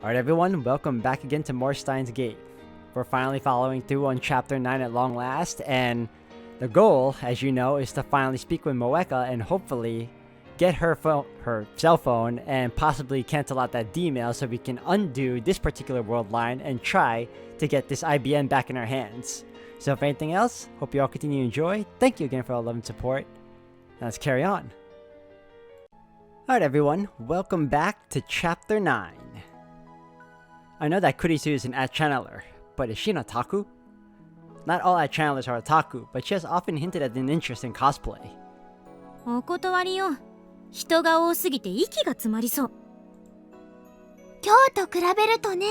Alright everyone, welcome back again to more Steins Gate. We're finally following through on chapter 9 at long last, and the goal, as you know, is to finally speak with Moeka and hopefully get her cell phone and possibly cancel out that D-mail so we can undo this particular world line and try to get this IBN back in our hands. So if anything else, hope you all continue to enjoy. Thank you again for all love and support. Now let's carry on. Alright everyone, welcome back to chapter 9. I know that Kurisu is an ad-channeler, but is she an otaku? Not all ad-channelers are otaku, but she has often hinted at an interest in cosplay. お断りよ。人が多すぎて息が詰まりそう。今日と比べるとね、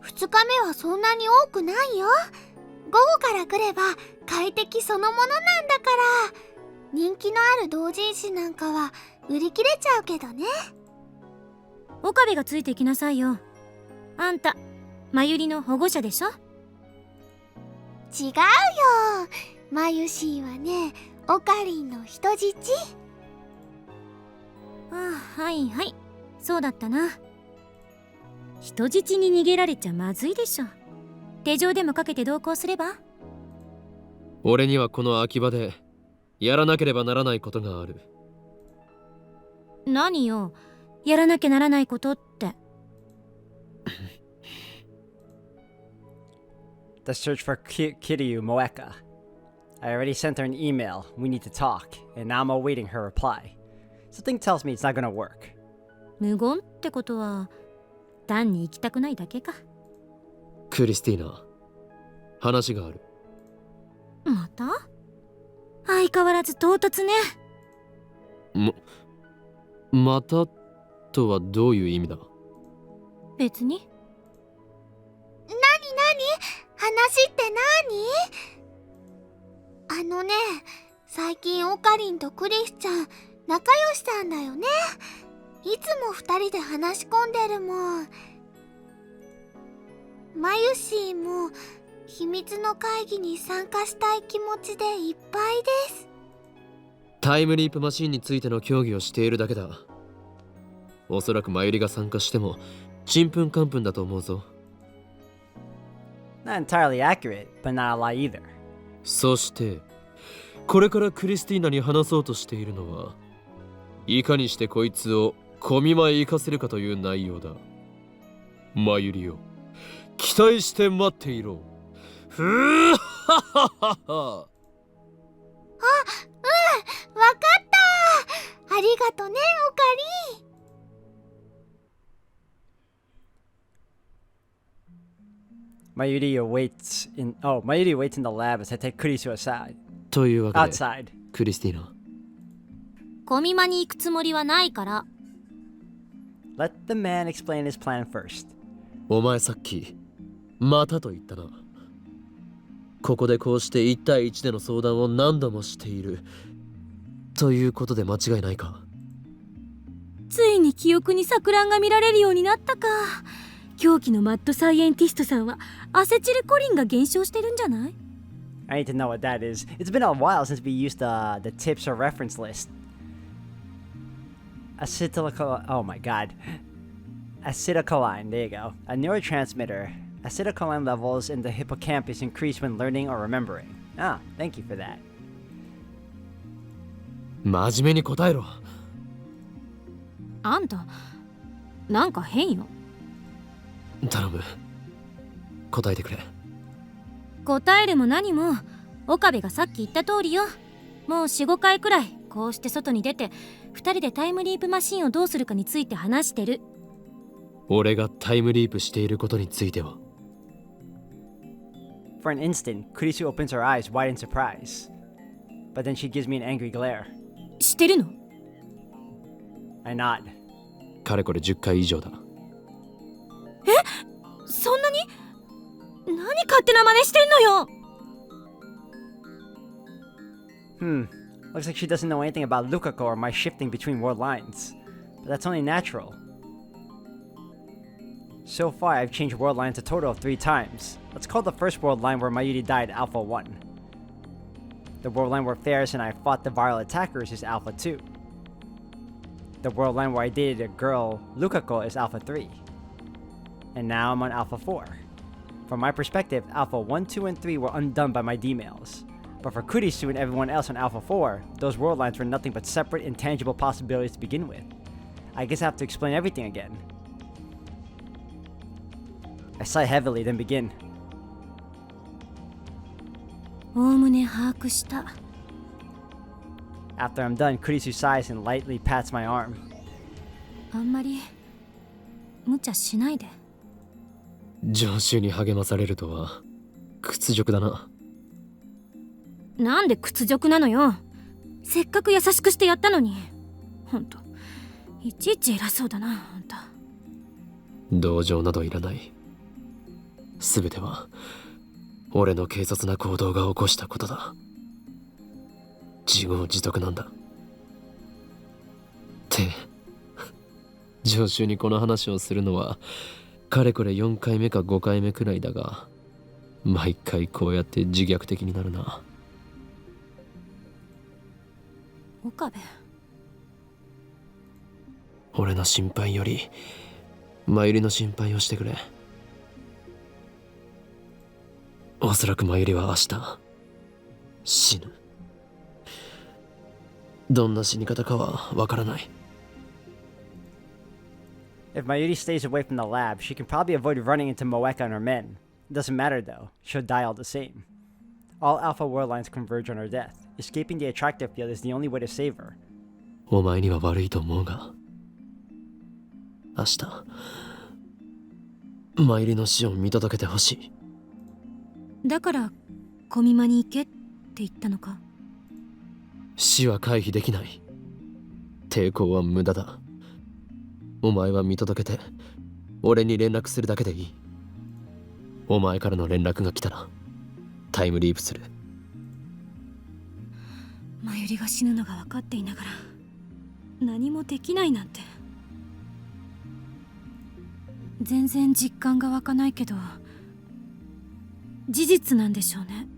2日目はそんなに多くないよ。午後から来れば快適そのものなんだから。人気のある同人誌なんかは売り切れちゃうけどね。岡部がついてきなさいよ。あんた、まゆりの保護者でしょ？違うよ。まゆしーはね、オカリンの人質。ああ、はいはい。そうだったな。人質に逃げられちゃまずいでしょ。手錠でもかけて同行すれば？俺にはこの秋葉でやらなければならないことがある。何よ、やらなきゃならないことって。The search for Kiryu Moeka. I already sent her an email. We need to talk, and now I'm awaiting her reply. Something tells me it's not gonna work. 無言ってことは単に行きたくないだけか。クリスティーナ、話がある。また？相変わらず唐突ね。またとはどういう意味だ？別に。話って何？最近オカリンとクリスちゃん仲良しさんだよね。いつも2人で話し込んでるもん。まゆしーも秘密の会議に参加したい気持ちでいっぱいです。タイムリープマシンについての協議をしているだけだ。おそらくマユリが参加してもちんぷんかんぷんだと思うぞ。Not entirely accurate, but not a lie either. そしてこれからクリスティーナに話そうとしているのはいかにしてこいつを小見舞い行かせるかという内容だ。マユリを期待して待っていろ。ふーはははは。わかった。ありがとね、オカリン。Mayuri waits in the lab as I take Kurisu aside. というわけで Outside. クリスティーナ、小見間に行くつもりはないから。Let the man explain his plan first. お前さっきまたと言ったな。ここでこうして1対1での相談を何度もしているということで間違いないか？ついに記憶に錯乱が見られるようになったか。狂気のマッドサイエンティストさんはアセチルコリンが減少してるんじゃない？ I need to know what that is. It's been a while since we used the tips or reference list. Oh my god. Acetylcholine, there you go. A neurotransmitter. Acetylcholine levels in the hippocampus increase when learning or remembering. Ah, thank you for that. 真面目に答えろ。あんた、なんか変よ。頼む、答えてくれ。答えるも何も岡部がさっき言った通りよ。もう 4,5 回くらいこうして外に出て2人でタイムリープマシンをどうするかについて話してる。俺がタイムリープしていることについては。 For an instant, Kurisu opens her eyes wide in surprise. But then she gives me an angry glare. してるの？ I nod. かれこれ10回以上だ。そんなに？何勝手な真似してんのよ。Looks like she doesn't know anything about Lukako or my shifting between world lines. But that's only natural. So far, I've changed world lines a total of 3 times. Let's call the first world line where Mayuri died Alpha 1. The world line where Ferris and I fought the viral attackers is Alpha 2. The world line where I dated a girl, Lukako, is Alpha 3. and now I'm on Alpha 4. From my perspective, Alpha 1, 2, and 3 were undone by my D-mails. But for Kurisu and everyone else on Alpha 4, those world lines were nothing but separate, intangible possibilities to begin with. I guess I have to explain everything again. I sigh heavily, then begin. おおむね把握した。 After I'm done, Kurisu sighs and lightly pats my arm. あんまり無茶しないで。助手に励まされるとは屈辱だな。なんで屈辱なのよ。せっかく優しくしてやったのに。ほんといちいち偉そうだな、あんた。同情などいらない。すべては俺の軽率な行動が起こしたことだ。自業自得なんだ。って助手にこの話をするのはかれこれ4回目か5回目くらいだが、毎回こうやって自虐的になるな。岡部、俺の心配より真由里の心配をしてくれ。おそらく真由里は明日死ぬ。どんな死に方かはわからない。If Mayuri stays away from the lab, she can probably avoid running into Moeka and her men. It doesn't matter though, she'll die all the same. All Alpha world lines converge on her death. Escaping the attractive field is the only way to save her. お前には悪いと思うが、明日真由里の死を見届けてほしい。だから小見間に行けって言ったのか。死は回避できない。抵抗は無駄だ。お前は見届けて俺に連絡するだけでいい。お前からの連絡が来たらタイムリープする。真由里が死ぬのが分かっていながら何もできないなんて。全然実感が湧かないけど事実なんでしょうね。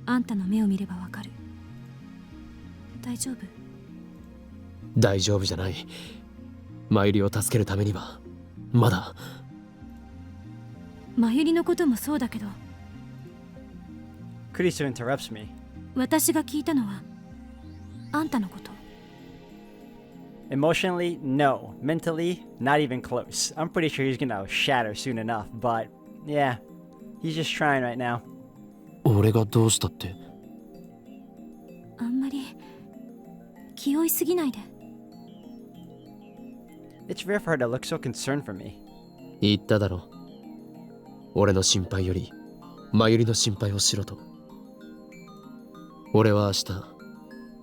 あんたの目を見ればわかる。大丈夫？大丈夫じゃない。真由里を助けるためにはまだ。真由里のこともそうだけど。 Kurisu interrupts me. 私が聞いたのはあんたのこと。 Emotionally, no. Mentally, not even close. I'm pretty sure he's gonna shatter soon enough, but yeah, he's just trying right now. 俺がどうしたって？あんまり気負いすぎないで。 It's rare for her to look so concerned for me. 言っただろ。俺の心配より真由里の心配をしろと。俺は明日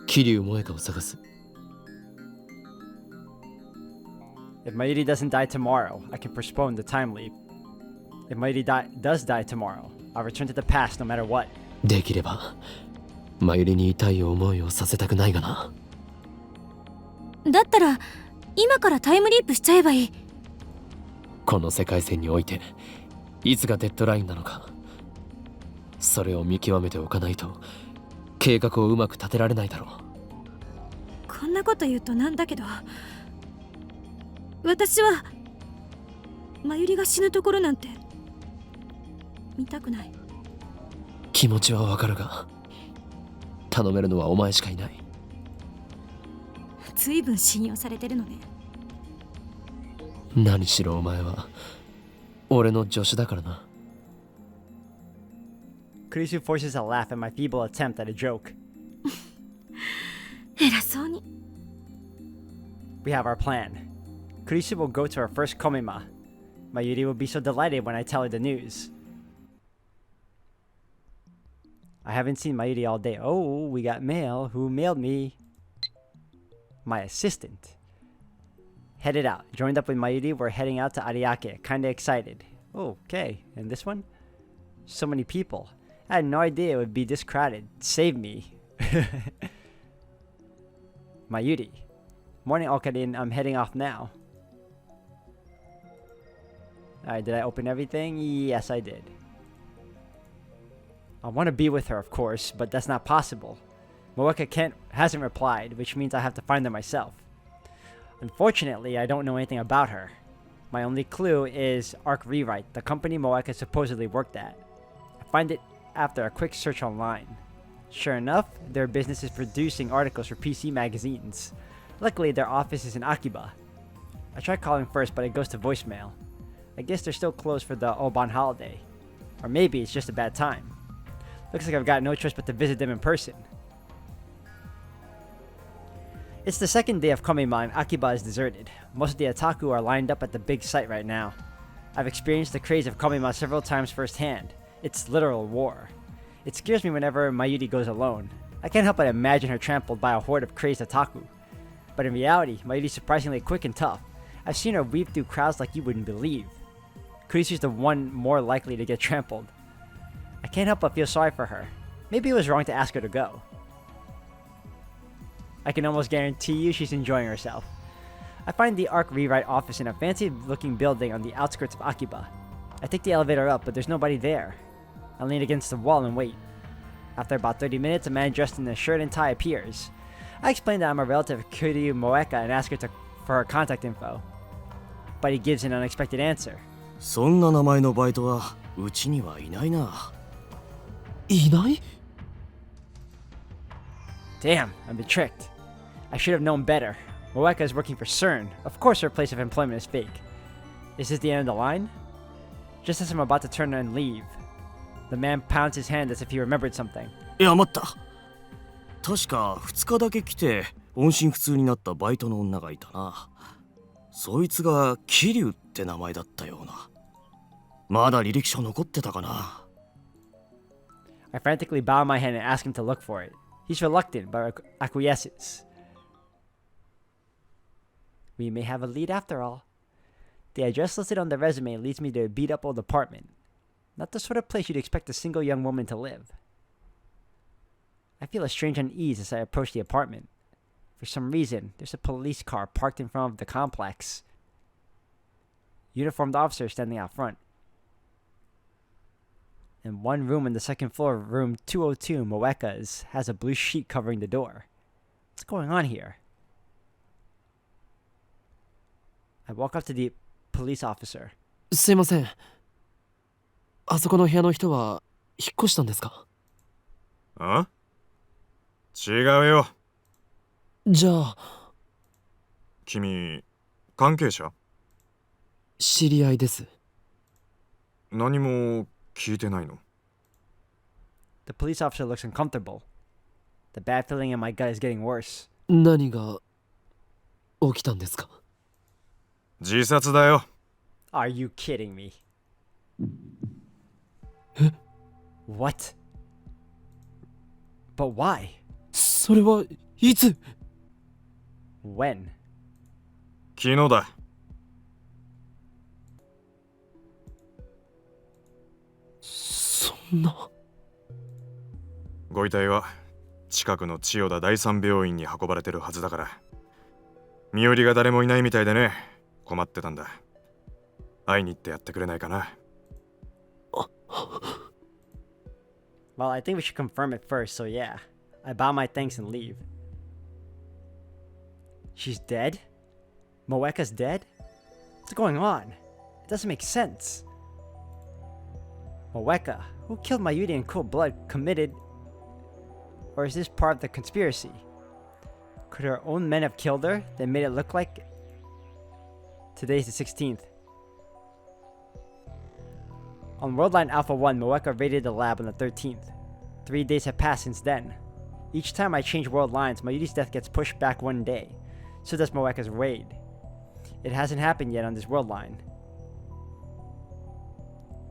桐生萌香を探す。If Mayuri doesn't die tomorrow, I can postpone the time leap. If Mayuri does die tomorrow, I'll return to the past no matter what. できれば真由里に痛い思いをさせたくないがな。だったら今からタイムリープしちゃえばいい。この世界線においていつがデッドラインなのか、それを見極めておかないと計画をうまく立てられないだろう。こんなこと言うとなんだけど、私は真由里が死ぬところなんて見たくない。気持ちはわかるが頼めるのはお前しかいない。ずいぶん信用されてるのね。何しろお前は俺の助手だからな。 Kurisu forces a laugh at my feeble attempt at a joke. 偉そうに。 We have our plan. Kurisu will go to her first komima. Mayuri will be so delighted when I tell her the news. I haven't seen Mayuri all day. Oh, we got mail. Who mailed me? My assistant. Headed out. Joined up with Mayuri. We're heading out to Ariake. Kinda excited. Oh, okay. And this one? So many people. I had no idea it would be this crowded. Save me. Mayuri. Morning, Okarin. I'm heading off now. Alright, did I open everything? Yes, I did. I want to be with her, of course, but that's not possible. Moeka hasn't replied, which means I have to find her myself. Unfortunately, I don't know anything about her. My only clue is Arc Rewrite, the company Moeka supposedly worked at. I find it after a quick search online. Sure enough, their business is producing articles for PC magazines. Luckily, their office is in Akiba. I tried calling first, but it goes to voicemail. I guess they're still closed for the Oban holiday. Or maybe it's just a bad time. Looks like I've got no choice but to visit them in person. It's the second day of Komima and Akiba is deserted. Most of the otaku are lined up at the big site right now. I've experienced the craze of Komima several times firsthand. It's literal war. It scares me whenever Mayuri goes alone. I can't help but imagine her trampled by a horde of crazed otaku. But in reality, Mayuri's surprisingly quick and tough. I've seen her weave through crowds like you wouldn't believe. Kurisu's the one more likely to get trampled. I can't help but feel sorry for her. Maybe it was wrong to ask her to go. I can almost guarantee you she's enjoying herself. I find the Arc Rewrite office in a fancy-looking building on the outskirts of Akiba. I take the elevator up, but there's nobody there. I lean against the wall and wait. After about 30 minutes, a man dressed in a shirt and tie appears. I explain that I'm a relative of Kiryu Moeka and ask her for her contact info. But he gives an unexpected answer. そんな名前のバイトはうちにはいないな。いない? Damn, I've been tricked. I should have known better. Moeka is working for CERN. Of course her place of employment is fake. Is this the end of the line? Just as I'm about to turn and leave, the man pounds his hand as if he remembered something. いや待った。確か2日だけ来て音信不通になったバイトの女がいたな。そいつが桐生って名前だったような。まだ履歴書残ってたかな。I frantically bow my head and ask him to look for it. He's reluctant, but acquiesces. We may have a lead after all. The address listed on the resume leads me to a beat-up old apartment. Not the sort of place you'd expect a single young woman to live. I feel a strange unease as I approach the apartment. For some reason, there's a police car parked in front of the complex. Uniformed officers standing out front. And one room on the second floor of room 202, Moeka's, has a blue sheet covering the door. What's going on here? I walk up to the police officer. すいません。あそこの部屋の人は引っ越したんですか? あ？違うよ。じゃあ、君、関係者？知り合いです。何も聞いてないの？ The police officer looks uncomfortable. The bad feeling in my gut is getting worse. 何が起きたんですか? 自殺だよ。Are you kidding me? え? What? But why? それはいつ? When? 昨日だ。そんな。ご遺体は近くの千代田第三病院に運ばれてるはずだから。身寄りが誰もいないみたいでね。困ってたんだ。会いに行ってやってくれないかな。Well, I think we should confirm it first, so yeah. I bow my thanks and leave. She's dead? Moeka's dead? What's going on? It doesn't make sense. Moeka, who killed Mayuri in cold blood, committed... Or is this part of the conspiracy? Could her own men have killed her, then made it look like... Today's the 16th. On Worldline Alpha 1, Moeka raided the lab on the 13th. 3 days have passed since then. Each time I change world lines, Mayuri's death gets pushed back 1 day. So does Moeka's raid. It hasn't happened yet on this world line.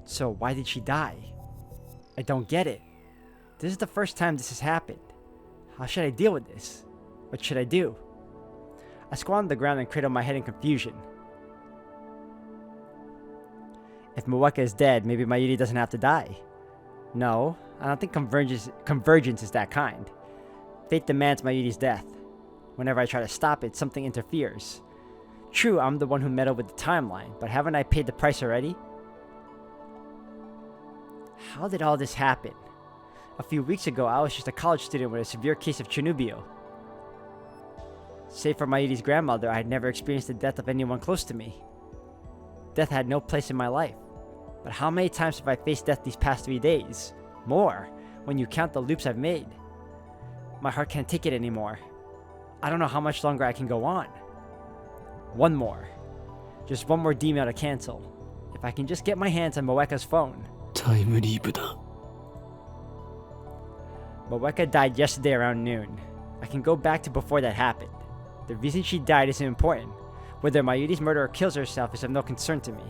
So why did she die? I don't get it. This is the first time this has happened. How should I deal with this? What should I do? I squat on the ground and cradle my head in confusion. If Moeka is dead, maybe Mayuri doesn't have to die. No, I don't think convergence is that kind. Fate demands Mayuri's death. Whenever I try to stop it, something interferes. True, I'm the one who meddled with the timeline, but haven't I paid the price already? How did all this happen? A few weeks ago, I was just a college student with a severe case of Chunubyo. Save for Mayuri's grandmother, I had never experienced the death of anyone close to me. Death had no place in my life. But how many times have I faced death these past 3 days? More, when you count the loops I've made. My heart can't take it anymore. I don't know how much longer I can go on. One more. Just one more D-mail to cancel. If I can just get my hands on Moeka's phone. タイムリープだ。 Moeka died yesterday around noon. I can go back to before that happened. The reason she died isn't important. Whether Mayuri's murderer kills herself is of no concern to me.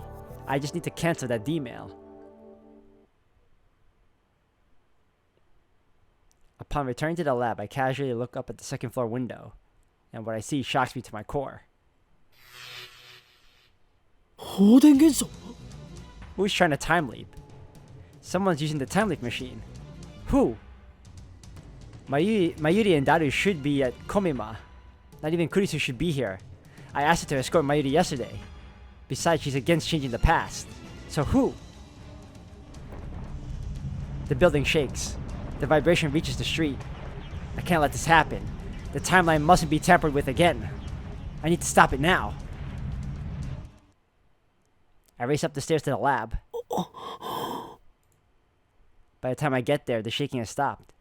I just need to cancel that D-mail. Upon returning to the lab, I casually look up at the second floor window, and what I see shocks me to my core. 放電現象 Who's trying to time leap? Someone's using the time leap machine. Who? Mayuri and Daru should be at Komima. Not even Kurisu should be here. I asked her to escort Mayuri yesterday. Besides, she's against changing the past. So who? The building shakes. The vibration reaches the street. I can't let this happen. The timeline mustn't be tampered with again. I need to stop it now. I race up the stairs to the lab. By the time I get there, the shaking has stopped.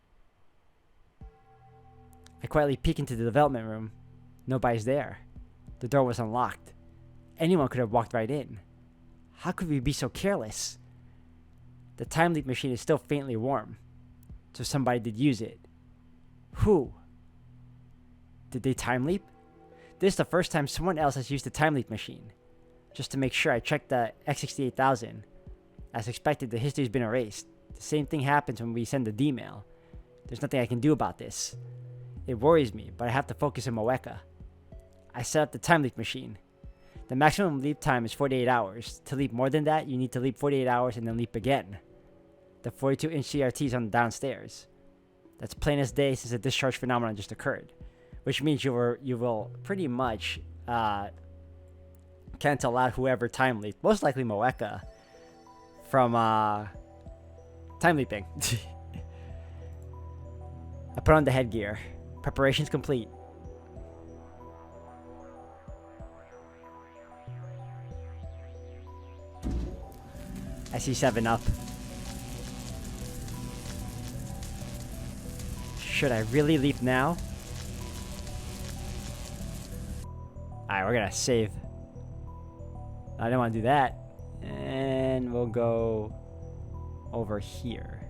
I quietly peek into the development room. Nobody's there. The door was unlocked. Anyone could have walked right in. How could we be so careless? The time leap machine is still faintly warm, so somebody did use it. Who? Did they time leap? This is the first time someone else has used the time leap machine. Just to make sure, I checked the X68000. As expected, the history's been erased. The same thing happens when we send the D-mail. There's nothing I can do about this. It worries me, but I have to focus on Moeka. I set up the time leap machine. The maximum leap time is 48 hours. To leap more than that, you need to leap 48 hours and then leap again. The 42-inch CRT is on the downstairs. That's plain as day since the discharge phenomenon just occurred. Which means you will pretty much cancel out whoever time leaped. Most likely Moeka from time leaping. I put on the headgear. Preparations complete. I see 7 up. Should I really leap now? Alright, we're gonna save. I don't want to do that. And we'll go over here.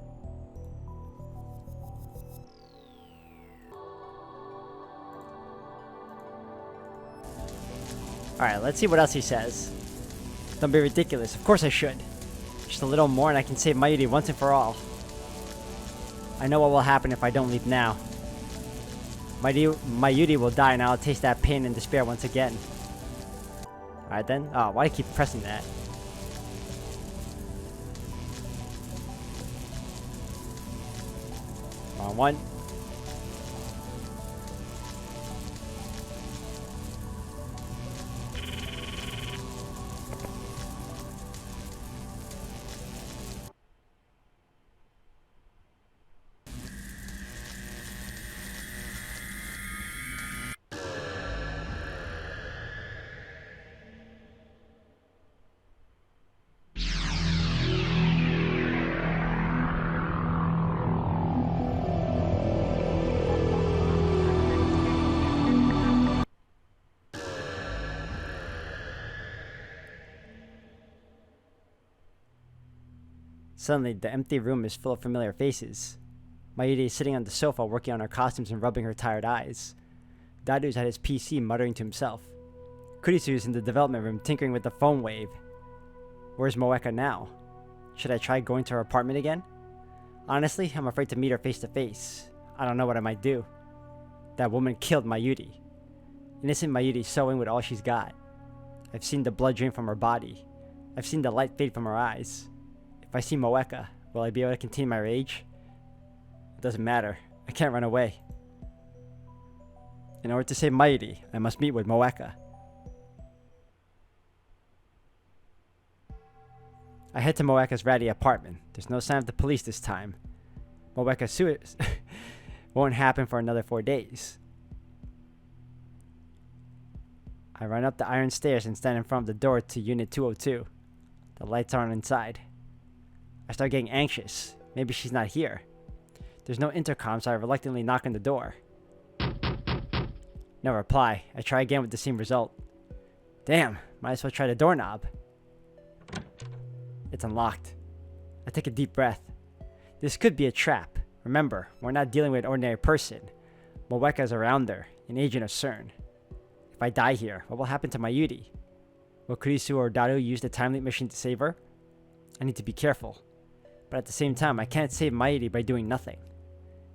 Alright, let's see what else he says. Don't be ridiculous. Of course I should. Just a little more and I can save Mayuri once and for all. I know what will happen if I don't leap now. Mayuri will die and I'll taste that pain and despair once again. Alright then. Oh, why do I keep pressing that? Wrong one. Suddenly, the empty room is full of familiar faces. Mayuri is sitting on the sofa working on her costumes and rubbing her tired eyes. Daru's at his PC muttering to himself. Kurisu is in the development room tinkering with the phone wave. Where's Moeka now? Should I try going to her apartment again? Honestly, I'm afraid to meet her face to face. I don't know what I might do. That woman killed Mayuri. Innocent Mayuri sewing with all she's got. I've seen the blood drain from her body. I've seen the light fade from her eyes. If I see Moeka, will I be able to contain my rage? It doesn't matter. I can't run away. In order to save Mayuri, I must meet with Moeka. I head to Moeka's ratty apartment. There's no sign of the police this time. Moeka's suicide won't happen for another 4 days. I run up the iron stairs and stand in front of the door to Unit 202. The lights aren't inside. I start getting anxious. Maybe she's not here. There's no intercom, so I reluctantly knock on the door. No reply. I try again with the same result. Damn, might as well try the doorknob. It's unlocked. I take a deep breath. This could be a trap. Remember, we're not dealing with an ordinary person. Moeka's around her, an agent of CERN. If I die here, what will happen to Mayuri? Will Kurisu or Daru use the time leap machine to save her? I need to be careful. But at the same time, I can't save Mayuri by doing nothing.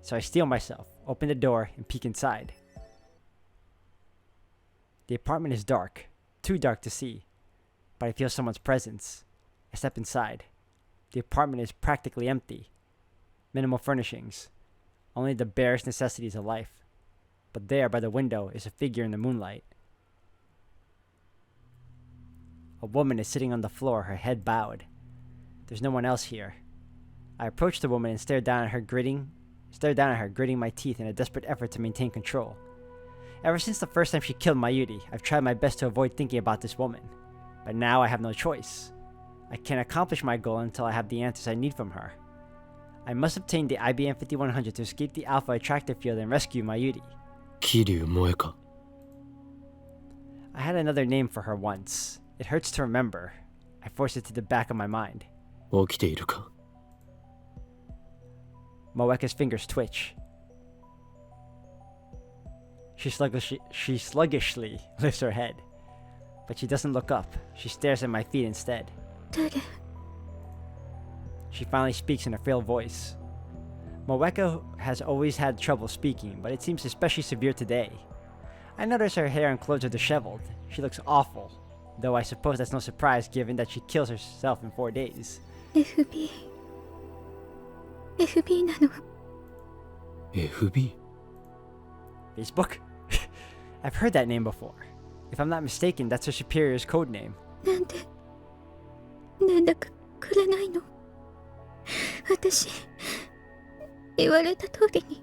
So I steel myself, open the door, and peek inside. The apartment is dark. Too dark to see. But I feel someone's presence. I step inside. The apartment is practically empty. Minimal furnishings. Only the barest necessities of life. But there, by the window, is a figure in the moonlight. A woman is sitting on the floor, her head bowed. There's no one else here. I approach the woman and stare down at her, gritting my teeth in a desperate effort to maintain control. Ever since the first time she killed Mayuri, I've tried my best to avoid thinking about this woman. But now I have no choice. I can't accomplish my goal until I have the answers I need from her. I must obtain the IBM 5100 to escape the Alpha Attractor Field and rescue Mayuri. Kiryu Moeka. I had another name for her once. It hurts to remember. I force it to the back of my mind. 起きているか? Moeka's fingers twitch. She sluggishly lifts her head. But she doesn't look up. She stares at my feet instead. She finally speaks in a frail voice. Moeka has always had trouble speaking, but it seems especially severe today. I notice her hair and clothes are disheveled. She looks awful, though I suppose that's no surprise given that she kills herself in 4 days. FB なの。 FB? Facebook? I've heard that name before. If I'm not mistaken, that's her superior's code name. なんだかくれないの。私言われた通りに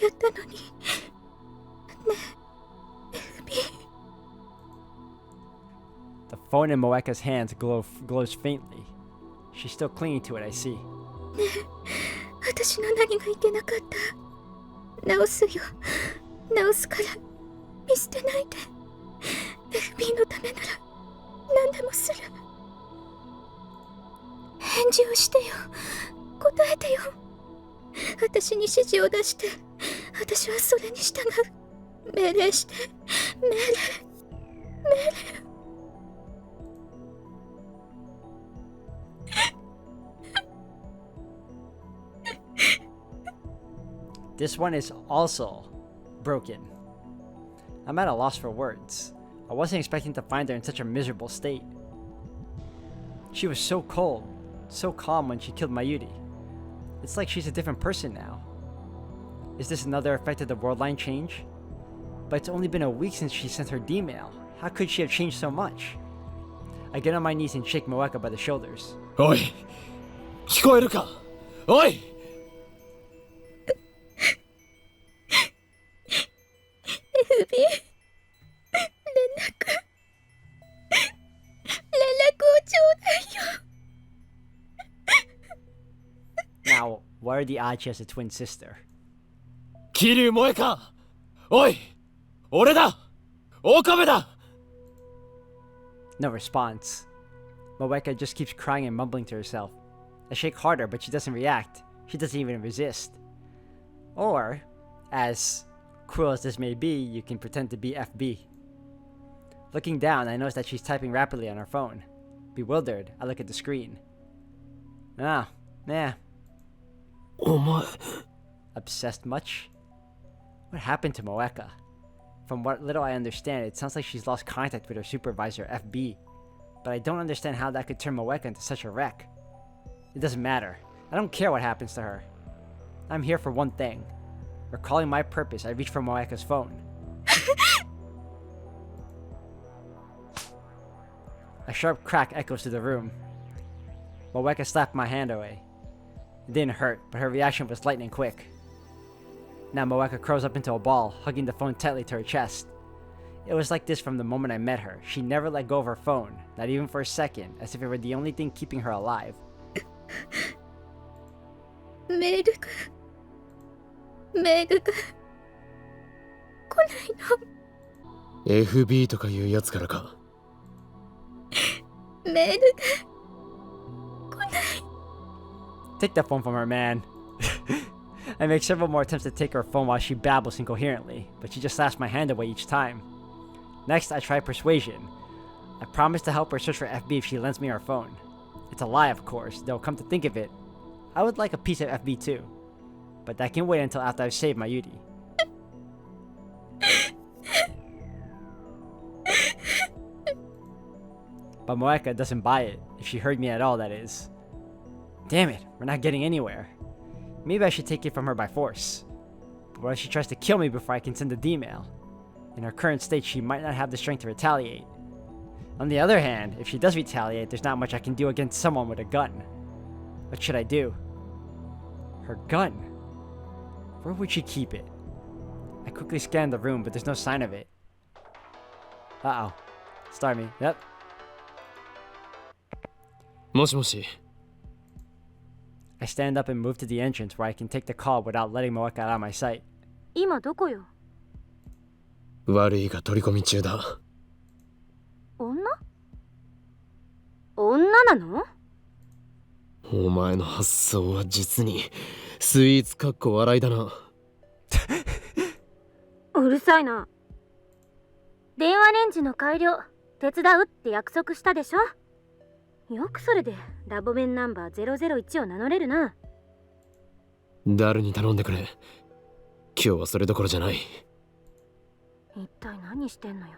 やったのに。ねえ FB The phone in Moeka's hands glows faintly. She's still clinging to it, I see. 私の何がいけなかった。直すよ。直すから見捨てないで。FB のためなら何でもする。返事をしてよ。答えてよ。私に指示を出して、私はそれに従う。命令して。命令。This one is also broken. I'm at a loss for words. I wasn't expecting to find her in such a miserable state. She was so cold, so calm when she killed Mayuri. It's like she's a different person now. Is this another effect of the world line change? But it's only been a week since she sent her D-mail. How could she have changed so much? I get on my knees and shake Moeka by the shoulders. おい、聞こえるか? おい! FB 連絡をちょうだいよ。 Now, what are the odds she has a twin sister? 桐生萌か? おい、俺だ! 岡部だ! No response. Moeka just keeps crying and mumbling to herself. I shake harder, but she doesn't react. She doesn't even resist. Or, as cruel as this may be, you can pretend to be FB. Looking down, I notice that she's typing rapidly on her phone. Bewildered, I look at the screen. Nah. お前... Obsessed much? What happened to Moeka? From what little I understand, it sounds like she's lost contact with her supervisor, FB. But I don't understand how that could turn Moeka into such a wreck. It doesn't matter. I don't care what happens to her. I'm here for one thing. Recalling my purpose, I reach for Moeka's phone. A sharp crack echoes through the room. Moeka slapped my hand away. It didn't hurt, but her reaction was lightning quick. Now Moeka curls up into a ball, hugging the phone tightly to her chest. It was like this from the moment I met her. She never let go of her phone, not even for a second, as if it were the only thing keeping her alive. メールが来ないの。 FB とかいうやつからか。メールが来ない。 Take that phone from her, man. I make several more attempts to take her phone while she babbles incoherently, but she just slaps my hand away each time. Next, I try persuasion. I promise to help her search for FB if she lends me her phone. It's a lie, of course, though come to think of it, I would like a piece of FB too. But that can wait until after I've saved my Yuri. But Moeka doesn't buy it, if she heard me at all, that is. Damn it, we're not getting anywhere. Maybe I should take it from her by force. But what if she tries to kill me before I can send the D-mail? In her current state, she might not have the strength to retaliate. On the other hand, if she does retaliate, there's not much I can do against someone with a gun. What should I do? Her gun? Where would she keep it? I quickly scan the room, but there's no sign of it. Uh-oh. Start me. Yep. もしもし。 I stand up and move to the entrance where I can take the call without letting Moeka out of my sight. 今どこよ。悪いが取り込み中だ。女なの？お前の発想は実にスイーツかっこ笑いだな。うるさいな。電話レンジの改良手伝うって約束したでしょ。よくそれでラボ弁ナンバー001を名乗れるな。誰に頼んでくれ。今日はそれどころじゃない。一体何してんのよ。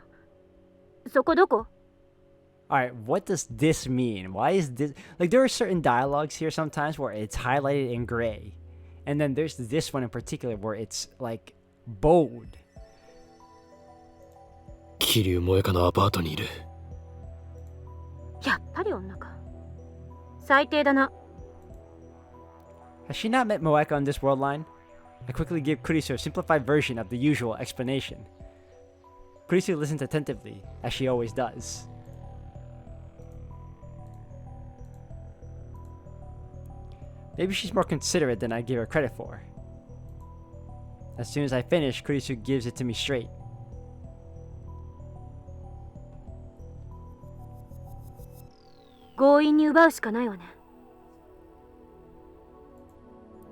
そこどこ？ Alright, what does this mean? Why is this... Like, there are certain dialogues here sometimes where it's highlighted in gray. And then there's this one in particular where it's, like, bold. 桐生萌香のアパートにいる。やっぱり女か。最低だな。 Has she not met Moeka on this world line? I quickly give Kurisu a simplified version of the usual explanation. Kurisu listens attentively, as she always does. Maybe she's more considerate than I give her credit for. As soon as I finish, Kurisu gives it to me straight.強引に奪うしかないわね。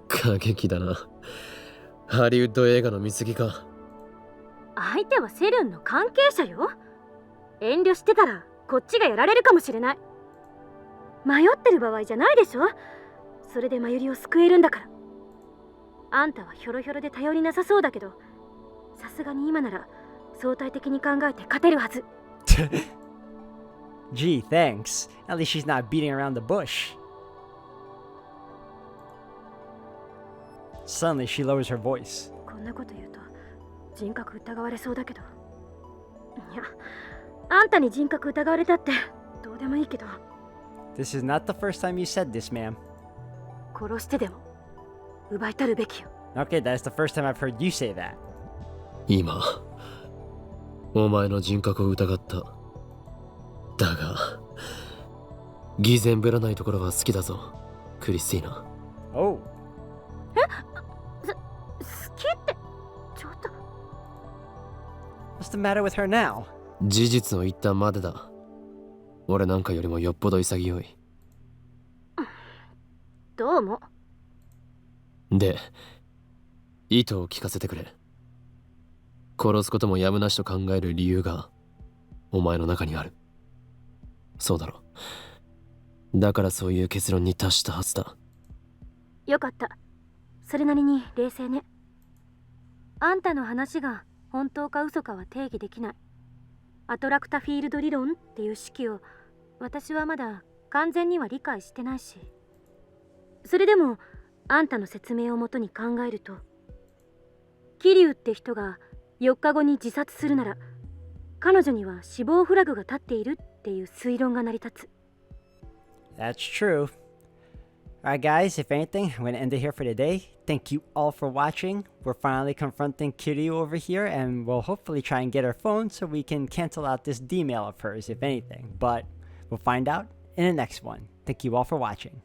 過激だな。ハリウッド映画の見過ぎか。相手はセルンの関係者よ。遠慮してたらこっちがやられるかもしれない。迷ってる場合じゃないでしょ。それでマユリを救えるんだから。あんたはヒョロヒョロで頼りなさそうだけど、さすがに今なら相対的に考えて勝てるはず。Gee, thanks. At least she's not beating around the bush. Suddenly, she lowers her voice. こんなこと言うと人格疑われそうだけど。いや、あんたに人格疑われたってどうでもいいけど。This is not the first time you said this, ma'am. 殺してでも奪い取るべきよ。Okay, that's the first time I've heard you say that. 今、お前の人格を疑った。だが、偽善ぶらないところは好きだぞ、クリスティーナ。Oh. 好きってちょっと。What's the matter with her now? 事実を言ったまでだ。俺なんかよりもよっぽど潔い。どうも。で、意図を聞かせてくれ。殺すこともやむなしと考える理由がお前の中にある。そうだろ。だからそういう結論に達したはずだ。よかった。それなりに冷静ね。あんたの話が本当か嘘かは定義できない。アトラクタフィールド理論っていう式を私はまだ完全には理解してないし。それでもあんたの説明をもとに考えると、桐生って人が4日後に自殺するなら彼女には死亡フラグが立っているっていう推論が成り立つ。 That's true. Alright guys, if anything, I'm going to end it here for today. Thank you all for watching. We're finally confronting Kiryu over here, and we'll hopefully try and get her phone so we can cancel out this D-mail of hers, if anything. But we'll find out in the next one. Thank you all for watching.